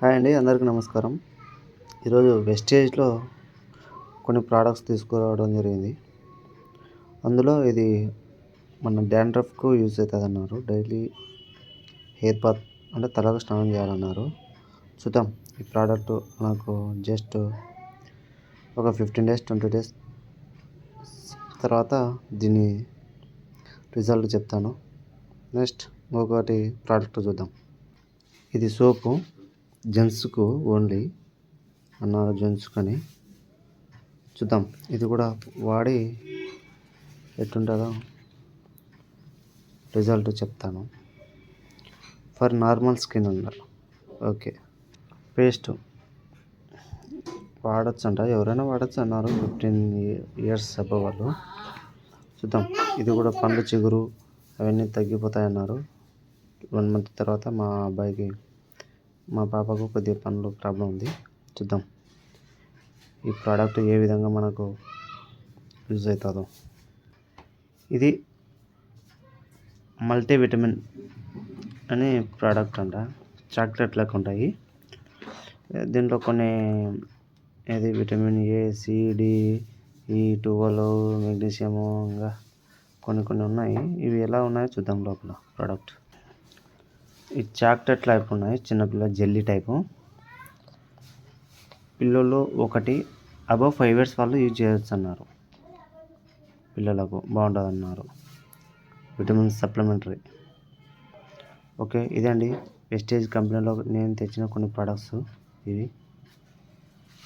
Hi అండి, అందరికీ నమస్కారం. ఈరోజు వెస్టేజ్లో కొన్ని ప్రోడక్ట్స్ తీసుకురావడం జరిగింది. అందులో ఇది మన డాండ్రఫ్కు యూజ్ అవుతుంది అన్నారు. డైలీ హెయిర్ బాత్ అంటే తలకు స్నానం చేయాలన్నారు. చూద్దాం, ఈ ప్రోడక్ట్ నాకు జస్ట్ ఒక 15 days 20 days తర్వాత దీని రిజల్ట్ చెప్తాను. నెక్స్ట్ ఇంకొకటి ప్రోడక్ట్ చూద్దాం. ఇది సోపు జెంట్స్కు ఓన్లీ అన్నారు, జెంట్స్కి అని. చూద్దాం, ఇది కూడా వాడి ఎట్టుంటుందో రిజల్ట్ చెప్తాను. ఫర్ నార్మల్ స్కిన్ అన్నారు. ఓకే, పేస్ట్ వాడచ్చు అంట, ఎవరైనా వాడచ్చు అన్నారు 15 years అబ్బవ్ వాళ్ళు. చూద్దాం, ఇది కూడా పండ్లు చిగురు అవన్నీ తగ్గిపోతాయన్నారు. 1 month తర్వాత మా పాపకు కొద్దిగా పండ్లు ప్రాబ్లం ఉంది. చూద్దాం ఈ ప్రోడక్ట్ ఏ విధంగా మనకు యూజ్ అవుతుందో. ఇది మల్టీవిటమిన్ అనే ప్రోడక్ట్ అంట, చాక్లెట్ లెక్క ఉంటాయి. దీంట్లో కొన్ని vitamin A, C, D, E12, magnesium, ఇంకా కొన్ని ఉన్నాయి. ఇవి ఎలా ఉన్నాయో చూద్దాం. లోపల ప్రోడక్ట్ ఈ చాక్లెట్ టైప్ ఉన్నాయి, చిన్నపిల్ల జెల్లీ టైపు. పిల్లలు ఒకటి అబవ్ 5 years వాళ్ళు యూజ్ చేయొచ్చు అన్నారు. పిల్లలకు బాగుంటుంది అన్నారు, విటమిన్ సప్లిమెంటరీ. ఓకే, ఇదండి వెస్టేజ్ కంపెనీలో నేను తెచ్చిన కొన్ని ప్రోడక్ట్స్ ఇవి.